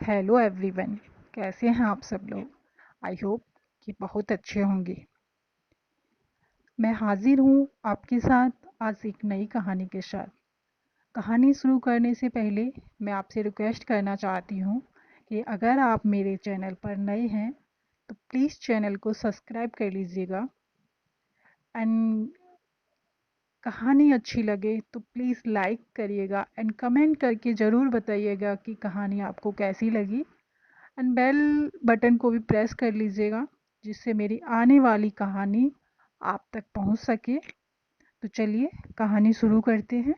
Hello everyone. कैसे हैं आप सब लोग? आई होप कि बहुत अच्छे होंगे। मैं हाजिर हूँ आपके साथ आज एक नई कहानी के साथ। कहानी शुरू करने से पहले मैं आपसे रिक्वेस्ट करना चाहती हूँ कि अगर आप मेरे चैनल पर नए हैं तो प्लीज़ चैनल को सब्सक्राइब कर लीजिएगा। एंड कहानी अच्छी लगे तो प्लीज़ लाइक करिएगा एंड कमेंट करके ज़रूर बताइएगा कि कहानी आपको कैसी लगी। एंड बेल बटन को भी प्रेस कर लीजिएगा जिससे मेरी आने वाली कहानी आप तक पहुंच सके। तो चलिए कहानी शुरू करते हैं।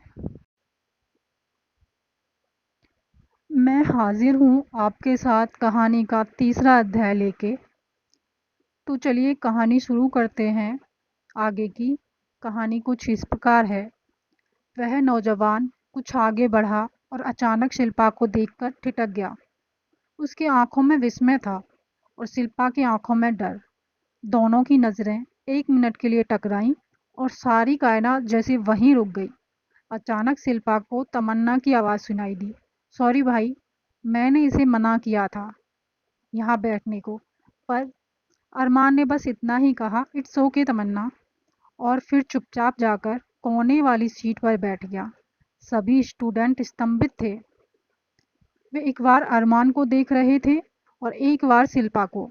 मैं हाजिर हूँ आपके साथ कहानी का तीसरा अध्याय लेके। तो चलिए कहानी शुरू करते हैं। आगे की कहानी कुछ इस प्रकार है। वह नौजवान कुछ आगे बढ़ा और अचानक शिल्पा को देखकर ठिठक गया। उसकी आंखों में विस्मय था और शिल्पा की आंखों में डर। दोनों की नज़रें एक मिनट के लिए टकराईं और सारी कायनात जैसे वहीं रुक गई। अचानक शिल्पा को तमन्ना की आवाज़ सुनाई दी। सॉरी भाई, मैंने इसे मना किया था यहाँ बैठने को। पर अरमान ने बस इतना ही कहा, इट्स ओके तमन्ना, और फिर चुपचाप जाकर कोने वाली सीट पर बैठ गया। सभी स्टूडेंट स्तंभित थे। वे एक बार अरमान को देख रहे थे और एक बार शिल्पा को।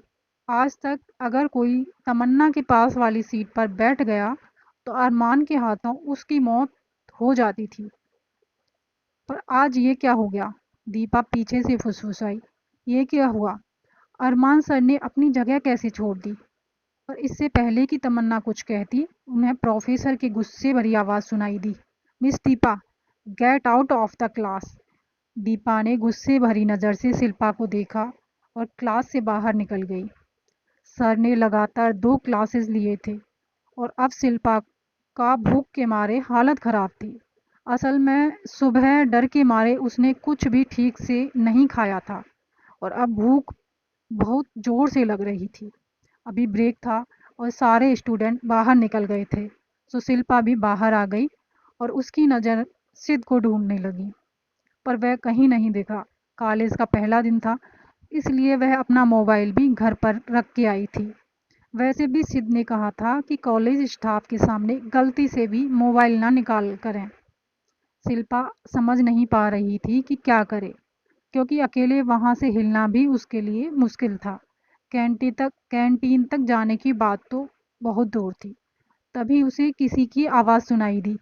आज तक अगर कोई तमन्ना के पास वाली सीट पर बैठ गया तो अरमान के हाथों उसकी मौत हो जाती थी। पर आज ये क्या हो गया? दीपा पीछे से फुसफुसाई। ये क्या हुआ? अरमान सर ने अपनी जगह कैसे छोड़ दी? पर इससे पहले कि तमन्ना कुछ कहती, उन्हें प्रोफेसर की गुस्से भरी आवाज़ सुनाई दी। Miss Deepa, get out of the class. Deepa ने गुस्से भरी नज़र से शिल्पा को देखा और क्लास से बाहर निकल गई। सर ने लगातार 2 क्लासेस लिए थे और अब शिल्पा का भूख के मारे हालत ख़राब थी। असल में सुबह डर के मारे उसने कुछ भी ठीक से नहीं खाया था और अब भूख बहुत ज़ोर से लग रही थी। अभी ब्रेक था और सारे स्टूडेंट बाहर निकल गए थे, तो शिल्पा भी बाहर आ गई और उसकी नज़र सिद्ध को ढूंढने लगी। पर वह कहीं नहीं दिखा। कॉलेज का पहला दिन था, इसलिए वह अपना मोबाइल भी घर पर रख के आई थी। वैसे भी सिद्ध ने कहा था कि कॉलेज स्टाफ के सामने गलती से भी मोबाइल ना निकाल करें। शिल्पा समझ नहीं पा रही थी कि क्या करे, क्योंकि अकेले वहाँ से हिलना भी उसके लिए मुश्किल था। कैंटीन तक जाने की बात तो बहुत दूर थी। तभी उसे किसी की आवाज़ सुनाई दी।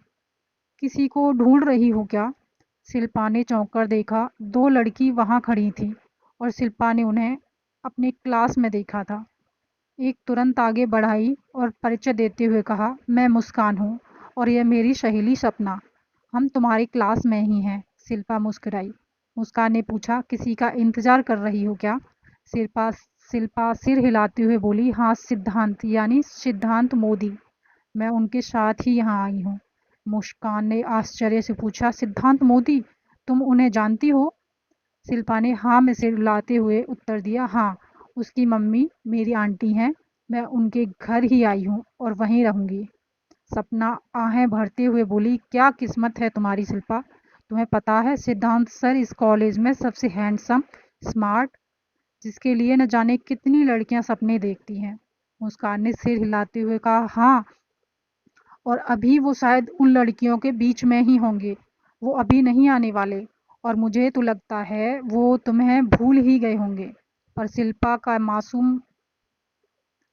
किसी को ढूंढ रही हो क्या? शिल्पा ने चौंक कर देखा। 2 लड़की वहाँ खड़ी थीं और शिल्पा ने उन्हें अपने क्लास में देखा था। एक तुरंत आगे बढ़ाई और परिचय देते हुए कहा, मैं मुस्कान हूँ और यह मेरी सहेली सपना। हम तुम्हारी क्लास में ही हैं। शिल्पा मुस्कुराई। मुस्कान ने पूछा, किसी का इंतज़ार कर रही हो क्या? शिल्पा शिल्पा सिर हिलाते हुए बोली, हाँ, सिद्धांत यानी सिद्धांत मोदी। मैं उनके साथ ही यहाँ आई हूँ। मुस्कान ने आश्चर्य से पूछा, सिद्धांत मोदी, तुम उन्हें जानती हो? शिल्पा ने हाँ में सिर हिलाते हुए उत्तर दिया, हाँ, उसकी मम्मी मेरी आंटी हैं। मैं उनके घर ही आई हूँ और वहीं रहूँगी। सपना आहें भरते हुए बोली, क्या किस्मत है तुम्हारी शिल्पा। तुम्हें पता है सिद्धांत सर इस कॉलेज में सबसे हैंडसम, स्मार्ट, जिसके लिए न जाने कितनी लड़कियां सपने देखती हैं। मुस्कान ने सिर हिलाते हुए कहा, हाँ, और अभी वो शायद उन लड़कियों के बीच में ही होंगे। वो अभी नहीं आने वाले और मुझे तो लगता है वो तुम्हें भूल ही गए होंगे। पर शिल्पा का मासूम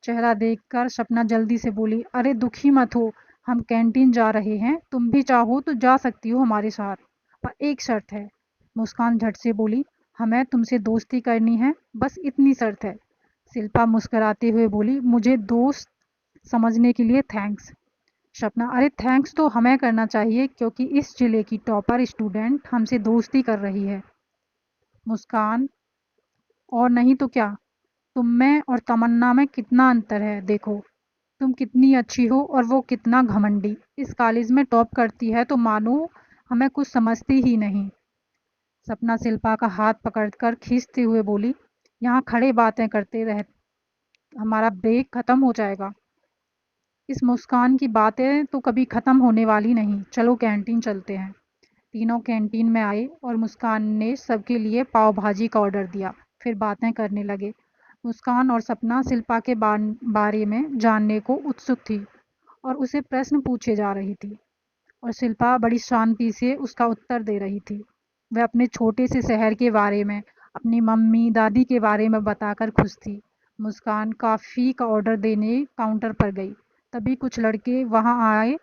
चेहरा देखकर सपना जल्दी से बोली, अरे दुखी मत हो, हम कैंटीन जा रहे हैं, तुम भी चाहो तो जा सकती हो हमारे साथ, पर एक शर्त है। मुस्कान झट से बोली, हमें तुमसे दोस्ती करनी है, बस इतनी शर्त है। शिल्पा मुस्कराते हुए बोली, मुझे दोस्त समझने के लिए थैंक्स। सपना, अरे थैंक्स तो हमें करना चाहिए क्योंकि इस जिले की टॉपर स्टूडेंट हमसे दोस्ती कर रही है। मुस्कान, और नहीं तो क्या, तुम में और तमन्ना में कितना अंतर है देखो। तुम कितनी अच्छी हो और वो कितना घमंडी। इस कॉलेज में टॉप करती है तो मानो हमें कुछ समझती ही नहीं। सपना शिल्पा का हाथ पकड़कर खींचते हुए बोली, यहाँ खड़े बातें करते रह, हमारा ब्रेक खत्म हो जाएगा। इस मुस्कान की बातें तो कभी ख़त्म होने वाली नहीं। चलो कैंटीन चलते हैं। तीनों कैंटीन में आए और मुस्कान ने सबके लिए पाव भाजी का ऑर्डर दिया। फिर बातें करने लगे। मुस्कान और सपना शिल्पा के बारे में जानने को उत्सुक थी और उसे प्रश्न पूछे जा रही थी और शिल्पा बड़ी शांति से उसका उत्तर दे रही थी। वह अपने छोटे से शहर के बारे में, अपनी मम्मी दादी के बारे में बताकर खुश थी। मुस्कान कॉफ़ी का ऑर्डर देने काउंटर पर गई। तभी कुछ लड़के वहां आए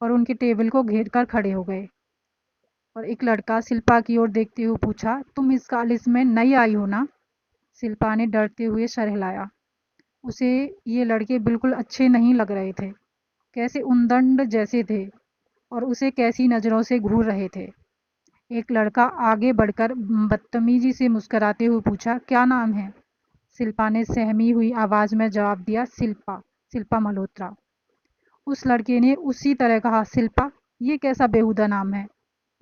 और उनके टेबल को घेर कर खड़े हो गए और एक लड़का शिल्पा की ओर देखते हुए पूछा, तुम इस कॉलेज में नई आई हो ना? शिल्पा ने डरते हुए सर हिलाया। उसे ये लड़के बिल्कुल अच्छे नहीं लग रहे थे। कैसे उद्दंड जैसे थे और उसे कैसी नज़रों से घूर रहे थे। एक लड़का आगे बढ़कर बदतमीजी से मुस्कुराते हुए पूछा, क्या नाम है? शिल्पा ने सहमी हुई आवाज़ में जवाब दिया, शिल्पा, शिल्पा मल्होत्रा। उस लड़के ने उसी तरह कहा, शिल्पा, ये कैसा बेहुदा नाम है?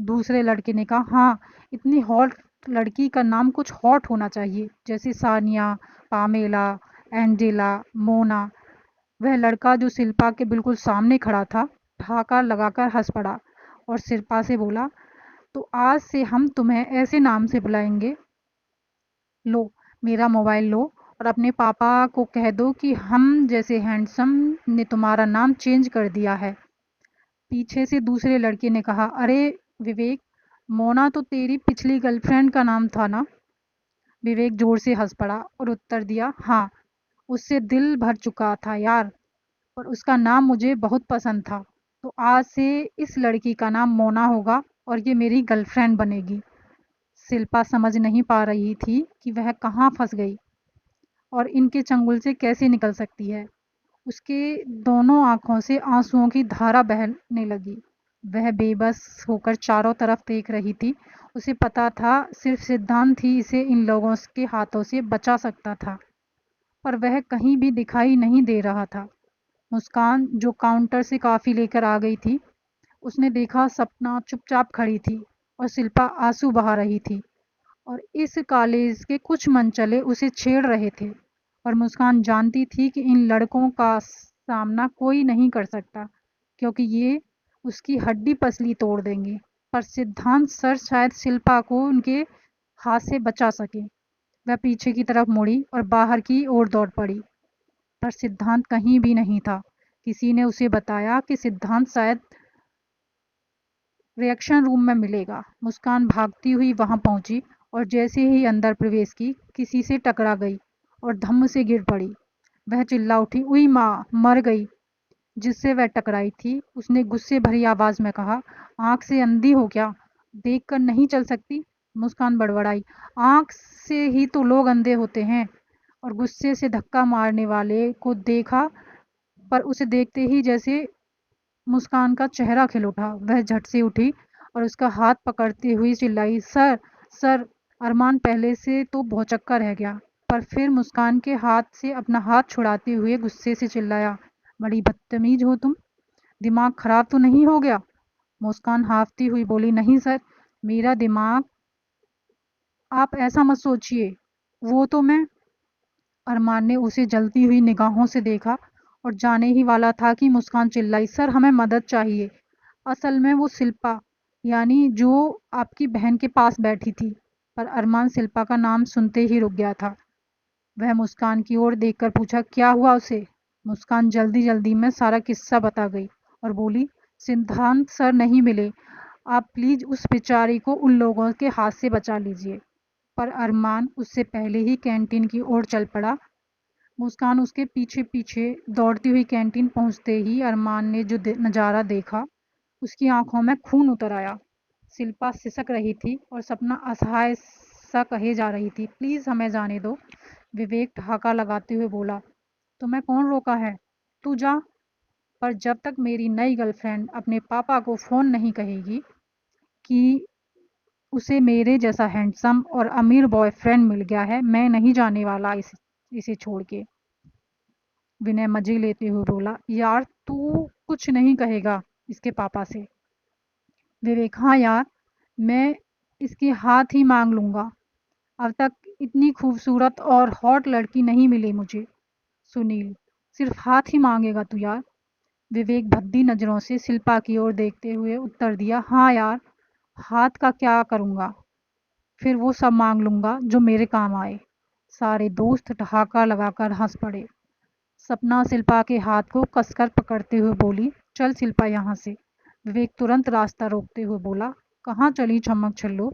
दूसरे लड़के ने कहा, हाँ, इतनी हॉट लड़की का नाम कुछ हॉट होना चाहिए, जैसे सानिया, पामेला, एंजेला, मोना। वह लड़का जो शिल्पा के बिल्कुल सामने खड़ा था, ठहाका लगाकर हंस पड़ा और शिल्पा से बोला, तो आज से हम तुम्हें ऐसे नाम से बुलाएंगे। लो, मेरा मोबाइल लो और अपने पापा को कह दो कि हम जैसे हैंडसम ने तुम्हारा नाम चेंज कर दिया है। पीछे से दूसरे लड़के ने कहा, अरे विवेक, मोना तो तेरी पिछली गर्लफ्रेंड का नाम था ना? विवेक जोर से हंस पड़ा और उत्तर दिया, हाँ, उससे दिल भर चुका था यार, और उसका नाम मुझे बहुत पसंद था। तो आज से इस लड़की का नाम मोना होगा और ये मेरी गर्लफ्रेंड बनेगी। शिल्पा समझ नहीं पा रही थी कि वह कहाँ फंस गई और इनके चंगुल से कैसे निकल सकती है। उसके दोनों आंखों से आंसुओं की धारा बहने लगी। वह बेबस होकर चारों तरफ देख रही थी। उसे पता था सिर्फ सिद्धांत ही इसे इन लोगों के हाथों से बचा सकता था, पर वह कहीं भी दिखाई नहीं दे रहा था। मुस्कान जो काउंटर से कॉफ़ी लेकर आ गई थी, उसने देखा सपना चुपचाप खड़ी थी और शिल्पा आंसू बहा रही थी और इस कॉलेज के कुछ मनचले उसे छेड़ रहे थे। और मुस्कान जानती थी कि इन लड़कों का सामना कोई नहीं कर सकता, क्योंकि ये उसकी हड्डी पसली तोड़ देंगे। पर सिद्धांत सर शायद शिल्पा को उनके हाथ से बचा सके। वह पीछे की तरफ मुड़ी और बाहर की ओर दौड़ पड़ी, पर सिद्धांत कहीं भी नहीं था। किसी ने उसे बताया कि सिद्धांत शायद रिएक्शन रूम में मिलेगा। मुस्कान भागती हुई वहां पहुंची और जैसे ही अंदर प्रवेश की, किसी से टकरा गई और धम्म से गिर पड़ी। वह चिल्ला उठी, उई माँ, मर गई। जिससे वह टकराई थी उसने गुस्से भरी आवाज में कहा, आंख से अंधी हो क्या? देखकर नहीं चल सकती? मुस्कान बड़बड़ाई, आंख से ही तो लोग अंधे होते हैं। और गुस्से से धक्का मारने वाले को देखा, पर उसे देखते ही जैसे मुस्कान का चेहरा खिल उठा। वह झट से उठी और उसका हाथ पकड़ते हुए चिल्लाई, सर, सर। अरमान पहले से तो भौचक्का रह गया, पर फिर मुस्कान के हाथ से अपना हाथ छुड़ाते हुए गुस्से से चिल्लाया, बड़ी बदतमीज हो तुम, दिमाग खराब तो नहीं हो गया? मुस्कान हाफती हुई बोली, नहीं सर, मेरा दिमाग, आप ऐसा मत सोचिए, वो तो मैं। अरमान ने उसे जलती हुई निगाहों से देखा और जाने ही वाला था कि मुस्कान चिल्लाई, सर हमें मदद चाहिए। असल में वो शिल्पा, यानी जो आपकी बहन के पास बैठी थी। पर अरमान शिल्पा का नाम सुनते ही रुक गया था। वह मुस्कान की ओर देखकर पूछा, क्या हुआ उसे? मुस्कान जल्दी जल्दी में सारा किस्सा बता गई और बोली, सिद्धांत सर नहीं मिले, आप प्लीज उस बेचारी को उन लोगों के हाथ से बचा लीजिए। पर अरमान उससे पहले ही कैंटीन की ओर चल पड़ा। मुस्कान उसके पीछे पीछे दौड़ती हुई कैंटीन पहुंचते ही अरमान ने जो नज़ारा देखा, उसकी आंखों में खून उतर आया। शिल्पा सिसक रही थी और सपना असहाय सा कहे जा रही थी, प्लीज़ हमें जाने दो। विवेक ठहाका लगाते हुए बोला, तुम्हें कौन रोका है? तू जा। पर जब तक मेरी नई गर्लफ्रेंड अपने पापा को फ़ोन नहीं कहेगी कि उसे मेरे जैसा हैंडसम और अमीर बॉयफ्रेंड मिल गया है, मैं नहीं जाने वाला इसे छोड़ के। विनय मजे लेते हुए बोला, यार तू कुछ नहीं कहेगा इसके पापा से? विवेक, हाँ यार, मैं इसके हाथ ही मांग लूंगा। अब तक इतनी खूबसूरत और हॉट लड़की नहीं मिली मुझे। सुनील, सिर्फ हाथ ही मांगेगा तू यार? विवेक भद्दी नज़रों से शिल्पा की ओर देखते हुए उत्तर दिया, हाँ यार, हाथ का क्या करूँगा? फिर वो सब माँग लूँगा जो मेरे काम आए। सारे दोस्त ठहाका लगाकर हँस पड़े। सपना शिल्पा के हाथ को कसकर पकड़ते हुए बोली, चल शिल्पा यहाँ से। विवेक तुरंत रास्ता रोकते हुए बोला, कहाँ चली छमक छल्लो?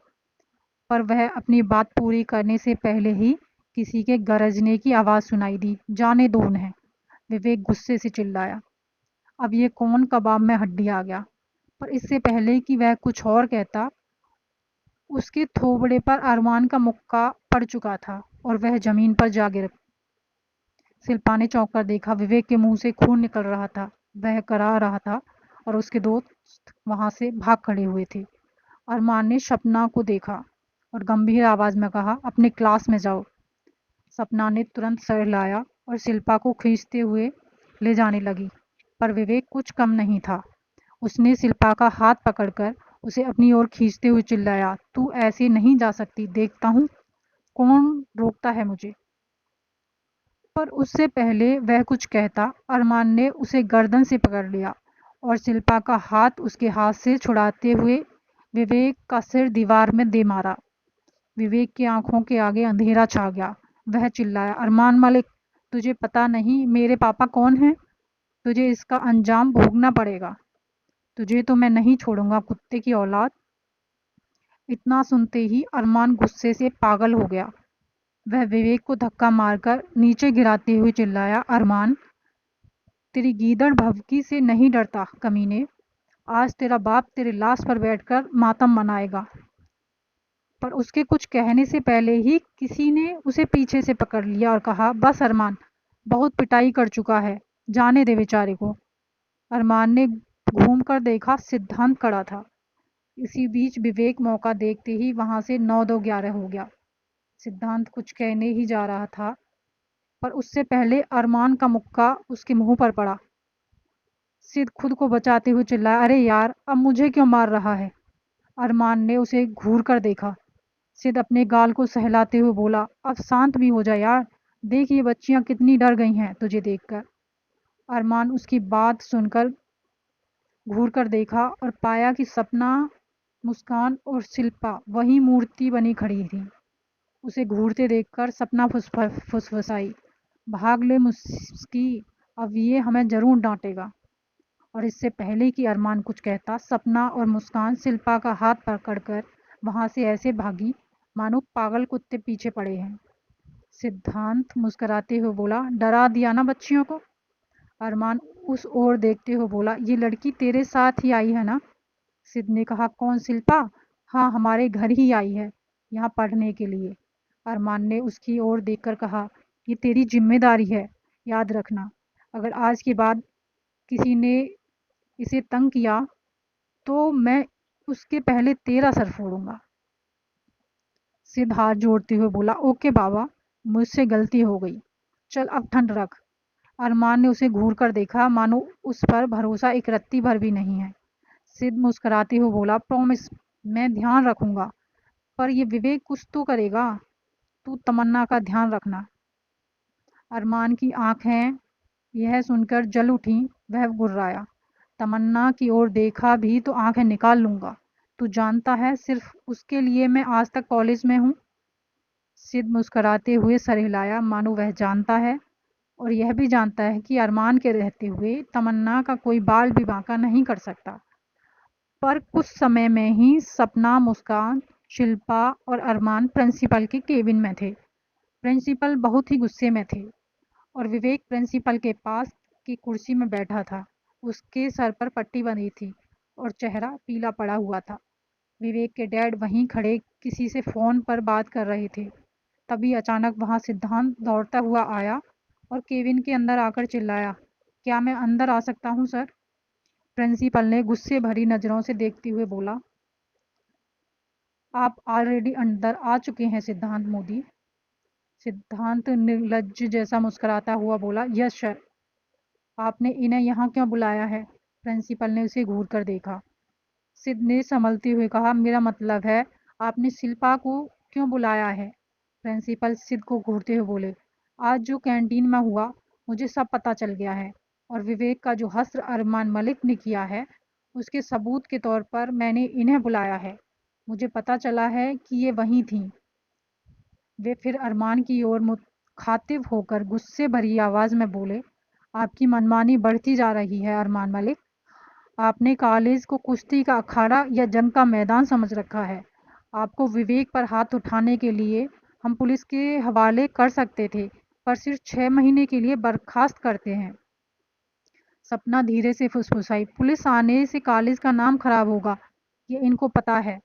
पर वह अपनी बात पूरी करने से पहले ही किसी के गरजने की आवाज़ सुनाई दी, जाने दो उन्हें। विवेक गुस्से से चिल्लाया, अब ये कौन कबाब में हड्डी आ गया? पर इससे पहले कि वह कुछ और कहता, उसके थोबड़े पर अरमान का मुक्का पड़ चुका था और वह जमीन पर जा गिर। शिल्पा ने चौंक कर देखा, विवेक के मुंह से खून निकल रहा था। वह करा रहा था और उसके दोस्त वहां से भाग खड़े हुए थे। अरमान ने सपना को देखा और गंभीर आवाज में कहा, अपने क्लास में जाओ। सपना ने तुरंत सर हिलाया और शिल्पा को खींचते हुए ले जाने लगी, पर विवेक कुछ कम नहीं था। उसने शिल्पा का हाथ पकड़कर उसे अपनी ओर खींचते हुए चिल्लाया, तू ऐसे नहीं जा सकती, देखता हूँ कौन रोकता है मुझे। पर उससे पहले वह कुछ कहता, अरमान ने उसे गर्दन से पकड़ लिया और शिल्पा का हाथ उसके हाथ से छुड़ाते हुए विवेक का सिर दीवार में दे मारा। विवेक की आंखों के आगे अंधेरा छा गया। वह चिल्लाया, अरमान मलिक, तुझे पता नहीं मेरे पापा कौन हैं? तुझे इसका अंजाम भोगना पड़ेगा। तुझे तो मैं नहीं छोड़ूंगा, कुत्ते की औलाद। इतना सुनते ही अरमान गुस्से से पागल हो गया। वह विवेक को धक्का मारकर नीचे गिराते हुए चिल्लाया, अरमान, तेरी गीदड़ भभकी से नहीं डरता कमीने। आज तेरा बाप तेरी लाश पर बैठकर मातम मनाएगा। पर उसके कुछ कहने से पहले ही किसी ने उसे पीछे से पकड़ लिया और कहा, बस अरमान, बहुत पिटाई कर चुका है, जाने दे बेचारे को। अरमान ने घूम कर देखा, सिद्धांत खड़ा था। इसी बीच विवेक मौका देखते ही वहां से 9-2-11 हो गया। सिद्धांत कुछ कहने ही जा रहा था, पर उससे पहले अरमान का मुक्का उसके मुंह पर पड़ा। सिद्ध खुद को बचाते हुए चिल्लाया, अरे यार, अब मुझे क्यों मार रहा है? अरमान ने उसे घूर कर देखा। सिद्ध अपने गाल को सहलाते हुए बोला, अब शांत भी हो जा यार, देख ये बच्चियां कितनी डर गई हैं तुझे देखकर। अरमान उसकी बात सुनकर घूर कर देखा और पाया कि सपना, मुस्कान और शिल्पा वही मूर्ति बनी खड़ी थी। उसे घूरते देखकर सपना फुसफुसाई, भाग ले मुस्की, अब ये हमें जरूर डांटेगा। और इससे पहले कि अरमान कुछ कहता, सपना और मुस्कान शिल्पा का हाथ पकड़कर वहां से ऐसे भागी मानो पागल कुत्ते पीछे पड़े हैं। सिद्धांत मुस्कुराते हुए बोला, डरा दिया ना बच्चियों को? अरमान उस ओर देखते हुए बोला, ये लड़की तेरे साथ ही आई है ना? सिद्ध ने कहा, कौन, शिल्पा? हाँ, हमारे घर ही आई है, यहाँ पढ़ने के लिए। अरमान ने उसकी ओर देखकर कहा, ये तेरी जिम्मेदारी है, याद रखना। अगर आज के बाद किसी ने इसे तंग किया तो मैं उसके पहले तेरा सर फोड़ूंगा। सिद्ध हाथ जोड़ते हुए बोला, ओके बाबा, मुझसे गलती हो गई, चल अब ठंड रख। अरमान ने उसे घूर कर देखा, मानो उस पर भरोसा एक रत्ती भर भी नहीं है। सिद्ध मुस्कुराते हुए बोला, प्रॉमिस, मैं ध्यान रखूंगा, पर ये विवेक कुछ तो करेगा, तू तमन्ना का ध्यान रखना। अरमान की आंखें यह सुनकर जल उठी। वह गुर्राया, तमन्ना की ओर देखा भी तो आंखें निकाल लूंगा। तू जानता है सिर्फ उसके लिए मैं आज तक कॉलेज में हूँ। सिद्ध मुस्कुराते हुए सर हिलाया, मानो वह जानता है और यह भी जानता है कि अरमान के रहते हुए तमन्ना का कोई बाल भी बांका नहीं कर सकता। पर कुछ समय में ही सपना, मुस्कान, शिल्पा और अरमान प्रिंसिपल के केबिन में थे। प्रिंसिपल बहुत ही गुस्से में थे और विवेक प्रिंसिपल के पास की कुर्सी में बैठा था। उसके सर पर पट्टी बंधी थी और चेहरा पीला पड़ा हुआ था। विवेक के डैड वहीं खड़े किसी से फ़ोन पर बात कर रहे थे। तभी अचानक वहां सिद्धांत दौड़ता हुआ आया और केबिन के अंदर आकर चिल्लाया, क्या मैं अंदर आ सकता हूँ सर? प्रिंसिपल ने गुस्से भरी नज़रों से देखते हुए बोला, आप ऑलरेडी अंदर आ चुके हैं सिद्धांत मोदी। सिद्धांत निर्लज्ज जैसा मुस्कुराता हुआ बोला, यस सर। आपने इन्हें यहाँ क्यों बुलाया है? प्रिंसिपल ने उसे घूर कर देखा। सिद्ध ने संभलते हुए कहा, मेरा मतलब है, आपने शिल्पा को क्यों बुलाया है? प्रिंसिपल सिद्ध को घूरते हुए बोले, आज जो कैंटीन में हुआ मुझे सब पता चल गया है और विवेक का जो हस्र अरमान मलिक ने किया है उसके सबूत के तौर पर मैंने इन्हें बुलाया है। मुझे पता चला है कि ये वहीं थीं। वे फिर अरमान की ओर मुखातिब होकर गुस्से भरी आवाज़ में बोले, आपकी मनमानी बढ़ती जा रही है अरमान मलिक। आपने कॉलेज को कुश्ती का अखाड़ा या जंग का मैदान समझ रखा है। आपको विवेक पर हाथ उठाने के लिए हम पुलिस के हवाले कर सकते थे, पर सिर्फ 6 महीने के लिए बर्खास्त करते हैं। सपना धीरे से फुसफुसाई, पुलिस आने से कॉलेज का नाम खराब होगा, ये इनको पता है।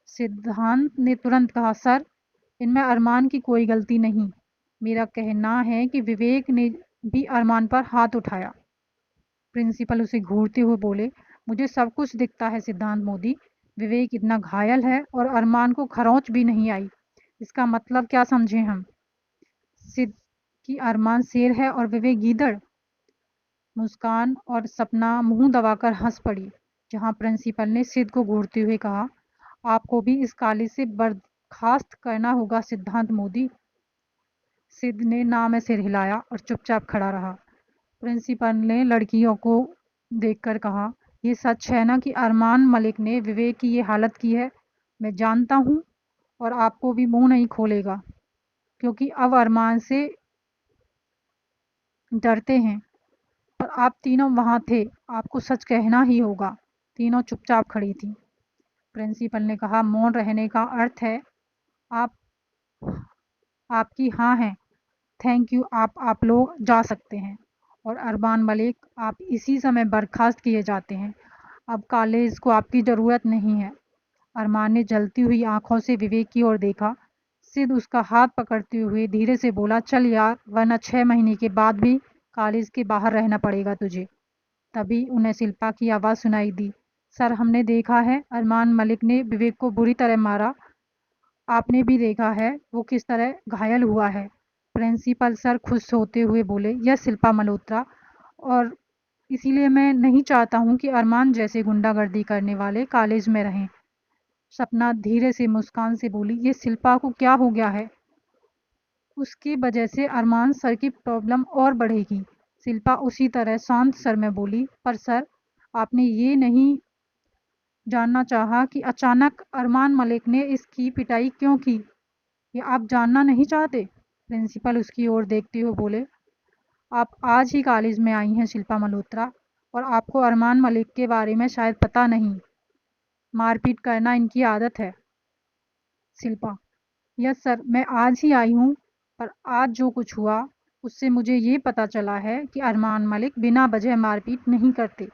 सिद्धांत ने तुरंत कहा, सर, इनमें अरमान की कोई गलती नहीं। मेरा कहना है कि विवेक ने भी अरमान पर हाथ उठाया। प्रिंसिपल उसे घूरते हुए बोले, मुझे सब कुछ दिखता है सिद्धांत मोदी। विवेक इतना घायल है और अरमान को खरोंच भी नहीं आई। इसका मतलब क्या समझे हम? सिद्ध की अरमान शेर है और विवेक गीदड़? मुस्कान और सपना मुंह दबाकर हंस पड़ी। जहां प्रिंसिपल ने सिद्ध को घूरते हुए कहा, आपको भी इस कॉलेज से बर्खास्त करना होगा सिद्धांत मोदी। सिद्ध ने ना में सिर हिलाया और चुपचाप खड़ा रहा। प्रिंसिपल ने लड़कियों को देखकर कहा, ये सच है ना कि अरमान मलिक ने विवेक की ये हालत की है? मैं जानता हूँ और आपको भी मुंह नहीं खोलेगा, क्योंकि अब अरमान से डरते हैं। पर आप तीनों वहाँ थे, आपको सच कहना ही होगा। तीनों चुपचाप खड़ी थी। प्रिंसिपल ने कहा, मौन रहने का अर्थ है आप आपकी हाँ है। थैंक यू, आप लोग जा सकते हैं। और अरमान मलिक, आप इसी समय बर्खास्त किए जाते हैं। अब कॉलेज को आपकी ज़रूरत नहीं है। अरमान ने जलती हुई आंखों से विवेक की ओर देखा। सिद्ध उसका हाथ पकड़ते हुए धीरे से बोला, चल यार, वरना 6 महीने के बाद भी कॉलेज के बाहर रहना पड़ेगा तुझे। तभी उन्हें शिल्पा की आवाज़ सुनाई दी, सर, हमने देखा है अरमान मलिक ने विवेक को बुरी तरह मारा। आपने भी देखा है वो किस तरह घायल हुआ है। प्रिंसिपल सर खुश होते हुए बोले, यह शिल्पा मल्होत्रा, और इसीलिए मैं नहीं चाहता हूँ कि अरमान जैसे गुंडागर्दी करने वाले कॉलेज में रहें। सपना धीरे से मुस्कान से बोली, ये शिल्पा को क्या हो गया है? उसकी वजह से अरमान सर की प्रॉब्लम और बढ़ेगी। शिल्पा उसी तरह शांत स्वर में बोली, पर सर, आपने ये नहीं जानना चाहा कि अचानक अरमान मलिक ने इसकी पिटाई क्यों की? ये आप जानना नहीं चाहते? प्रिंसिपल उसकी ओर देखते हुए बोले, आप आज ही कॉलेज में आई हैं शिल्पा मल्होत्रा, और आपको अरमान मलिक के बारे में शायद पता नहीं। मारपीट करना इनकी आदत है। शिल्पा, यस सर, मैं आज ही आई हूँ। पर आज जो कुछ हुआ उससे मुझे ये पता चला है कि अरमान मलिक बिना वजह मारपीट नहीं करते।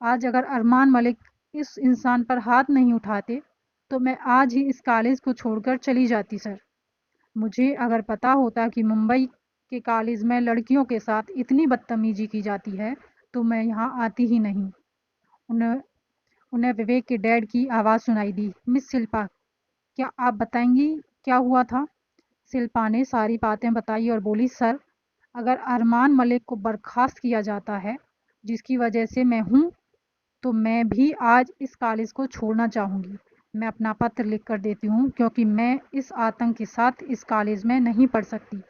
आज अगर अरमान मलिक इस इंसान पर हाथ नहीं उठाते तो मैं आज ही इस कॉलेज को छोड़कर चली जाती सर। मुझे अगर पता होता कि मुंबई के कॉलेज में लड़कियों के साथ इतनी बदतमीजी की जाती है तो मैं यहाँ आती ही नहीं। उन्हें उन्हें विवेक के डैड की आवाज़ सुनाई दी, मिस शिल्पा, क्या आप बताएंगी क्या हुआ था? शिल्पा ने सारी बातें बताई और बोली, सर, अगर अरमान मलिक को बर्खास्त किया जाता है, जिसकी वजह से मैं हूँ, तो मैं भी आज इस कॉलेज को छोड़ना चाहूँगी। मैं अपना पत्र लिख कर देती हूँ, क्योंकि मैं इस आतंक के साथ इस कॉलेज में नहीं पढ़ सकती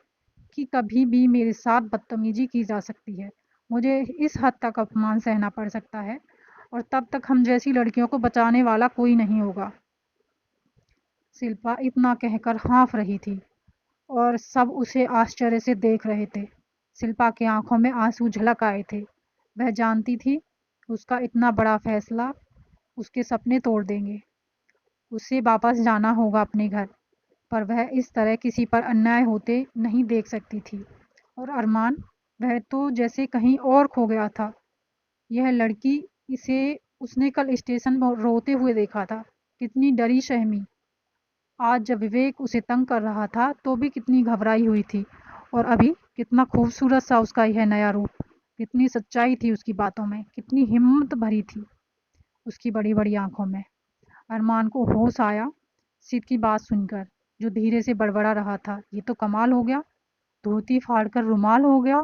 कि कभी भी मेरे साथ बदतमीजी की जा सकती है। मुझे इस हद तक अपमान सहना पड़ सकता है, और तब तक हम जैसी लड़कियों को बचाने वाला कोई नहीं होगा। शिल्पा इतना कहकर हाँफ रही थी और सब उसे आश्चर्य से देख रहे थे। शिल्पा की आंखों में आंसू झलक आए थे। वह जानती थी उसका इतना बड़ा फैसला उसके सपने तोड़ देंगे। उसे वापस जाना होगा अपने घर, पर वह इस तरह किसी पर अन्याय होते नहीं देख सकती थी। और अरमान, वह तो जैसे कहीं और खो गया था। यह लड़की, इसे उसने कल स्टेशन पर रोते हुए देखा था, कितनी डरी सहमी। आज जब विवेक उसे तंग कर रहा था तो भी कितनी घबराई हुई थी, और अभी कितना खूबसूरत सा उसका यह नया रूप। कितनी सच्चाई थी उसकी बातों में, कितनी हिम्मत भरी थी उसकी बड़ी बड़ी आंखों में। अरमान को होश आया सिद की बात सुनकर, जो धीरे से बड़बड़ा रहा था, ये तो कमाल हो गया, धोती फाड़कर रुमाल हो गया।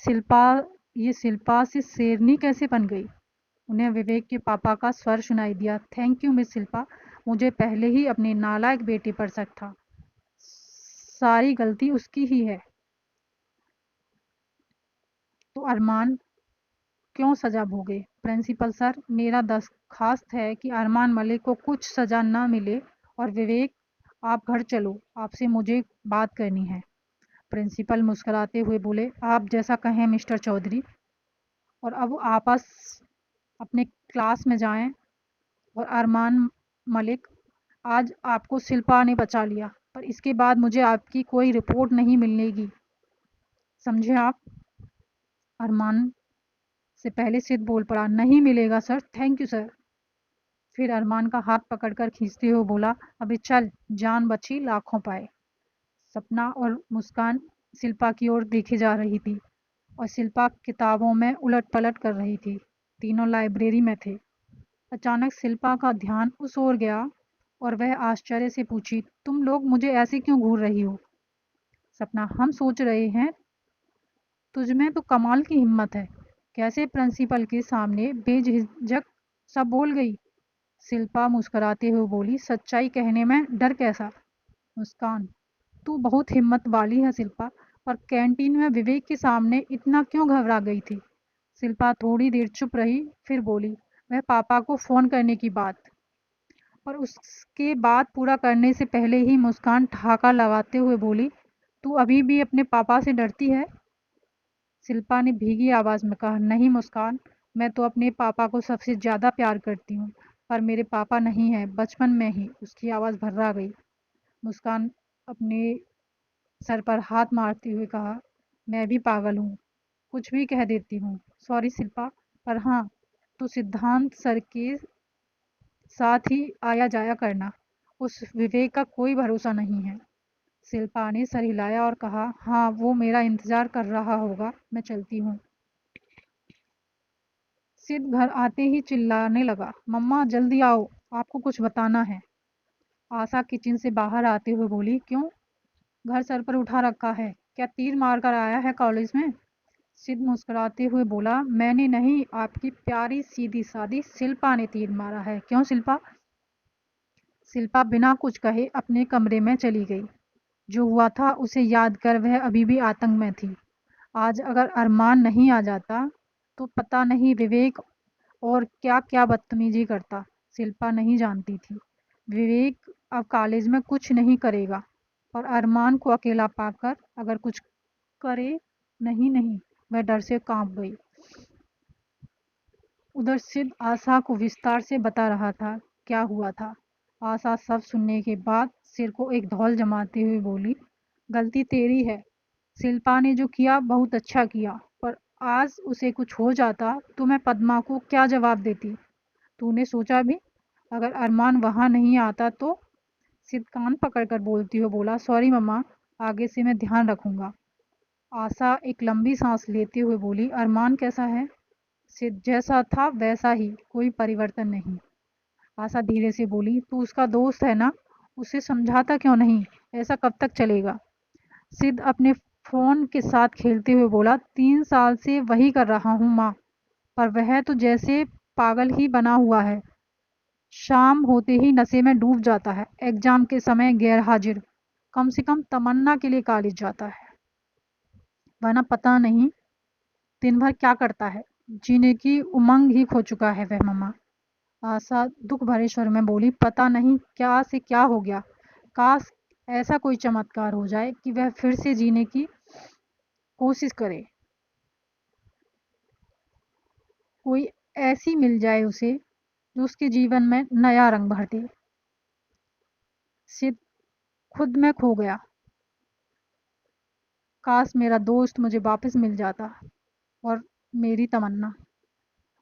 शिल्पा, ये शिल्पा से शेरनी कैसे बन गई? उन्हें विवेक के पापा का स्वर सुनाई दिया, थैंक यू मिस शिल्पा, मुझे पहले ही अपने नालायक बेटे पर शक था। सारी गलती उसकी ही है। तो अरमान, क्यों सज़ा भोगे? प्रिंसिपल सर, मेरा दरख्वास्त है कि अरमान मलिक को कुछ सज़ा न मिले और विवेक, आप घर चलो, आपसे मुझे बात करनी है। प्रिंसिपल मुस्कुराते हुए बोले, आप जैसा कहें मिस्टर चौधरी। और अब आपस अपने क्लास में जाएं। और अरमान मलिक, आज आपको शिल्पा ने बचा लिया, पर इसके बाद मुझे आपकी कोई रिपोर्ट नहीं मिलेगी, समझे आप? अरमान से पहले सिद्ध बोल पड़ा, नहीं मिलेगा सर, थैंक यू सर। फिर अरमान का हाथ पकड़कर खींचते हुए बोला, अबे चल, जान बची लाखों पाए। सपना और मुस्कान शिल्पा की ओर देखे जा रही थी और शिल्पा किताबों में उलट पलट कर रही थी। तीनों लाइब्रेरी में थे। अचानक शिल्पा का ध्यान उस ओर गया और वह आश्चर्य से पूछी, तुम लोग मुझे ऐसे क्यों घूर रही हो? सपना, हम सोच रहे हैं तुझमें तो कमाल की हिम्मत है, कैसे प्रिंसिपल के सामने बेझिझक सब बोल गई? शिल्पा मुस्कुराते हुए बोली, सच्चाई कहने में डर कैसा? मुस्कान, तू बहुत हिम्मत वाली है शिल्पा, पर कैंटीन में विवेक के सामने इतना क्यों घबरा गई थी? शिल्पा थोड़ी देर चुप रही, फिर बोली, वह पापा को फ़ोन करने की बात। और उसके बाद पूरा करने से पहले ही मुस्कान ठहाका लगाते हुए बोली, तू अभी भी अपने पापा से डरती है? शिल्पा ने भीगी आवाज़ में कहा, नहीं मुस्कान, मैं तो अपने पापा को सबसे ज़्यादा प्यार करती हूँ, पर मेरे पापा नहीं हैं, बचपन में ही। उसकी आवाज़ भर्रा गई। मुस्कान अपने सर पर हाथ मारते हुए कहा, मैं भी पागल हूँ, कुछ भी कह देती हूँ, सॉरी शिल्पा, पर हाँ, तो सिद्धांत सर के साथ ही आया जाया करना, उस विवेक का कोई भरोसा नहीं है। शिल्पा ने सर हिलाया और कहा, हाँ, वो मेरा इंतज़ार कर रहा होगा, मैं चलती हूँ। सिद्ध घर आते ही चिल्लाने लगा, मम्मा जल्दी आओ, आपको कुछ बताना है। आशा किचन से बाहर आते हुए बोली, क्यों, घर सर पर उठा रखा है क्या? तीर मार कर आया है कॉलेज में? सिद्ध मुस्कुराते हुए बोला, मैंने नहीं, आपकी प्यारी सीधी सादी शिल्पा ने तीर मारा है। क्यों शिल्पा? शिल्पा बिना कुछ कहे अपने कमरे में चली गई। जो हुआ था उसे याद कर वह अभी भी आतंक में थी। आज अगर अरमान नहीं आ जाता तो पता नहीं विवेक और क्या क्या बदतमीजी करता। शिल्पा नहीं जानती थी विवेक अब कॉलेज में कुछ नहीं करेगा और अरमान को अकेला पाकर अगर कुछ करे। नहीं नहीं, वह डर से कांप गई। उधर सिद्ध आशा को विस्तार से बता रहा था क्या हुआ था। आशा सब सुनने के बाद सिर को एक धौल जमाते हुए बोली, गलती तेरी है। शिल्पा ने जो किया बहुत अच्छा किया, पर आज उसे कुछ हो जाता तो मैं पद्मा को क्या जवाब देती? तूने सोचा भी, अगर अरमान वहाँ नहीं आता तो? सिद्ध कान पकड़कर बोलती हुई बोला, सॉरी मम्मा, आगे से मैं ध्यान रखूंगा। आशा एक लंबी सांस लेते हुए बोली, अरमान कैसा है? सिद्ध, जैसा था वैसा ही, कोई परिवर्तन नहीं। आशा धीरे से बोली, तू उसका दोस्त है ना, उसे समझाता क्यों नहीं? ऐसा कब तक चलेगा? सिद्ध अपने फ़ोन के साथ खेलते हुए बोला, 3 साल से वही कर रहा हूँ माँ, पर वह तो जैसे पागल ही बना हुआ है। शाम होते ही नशे में डूब जाता है, एग्जाम के समय गैर हाजिर, कम से कम तमन्ना के लिए कॉलेज जाता है, वरना पता नहीं दिन भर क्या करता है। जीने की उमंग ही खो चुका है वह मम्मा। आशा दुख भरे स्वर में बोली, पता नहीं क्या से क्या हो गया। काश ऐसा कोई चमत्कार हो जाए कि वह फिर से जीने की कोशिश करे, कोई ऐसी मिल जाए उसे जो उसके जीवन में नया रंग भर दे। सिद्ध खुद में खो गया। काश मेरा दोस्त मुझे वापस मिल जाता। और मेरी तमन्ना।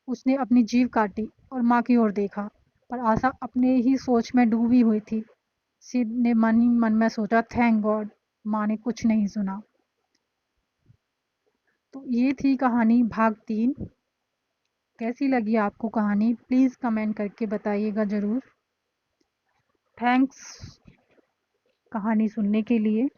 उसने अपनी जीभ काटी और माँ की ओर देखा, पर आशा अपने ही सोच में डूबी हुई थी। सिद्ध ने मन ही मन में सोचा, थैंक गॉड माँ ने कुछ नहीं सुना। तो ये थी कहानी भाग 3। कैसी लगी आपको कहानी, प्लीज़ कमेंट करके बताइएगा ज़रूर। थैंक्स कहानी सुनने के लिए।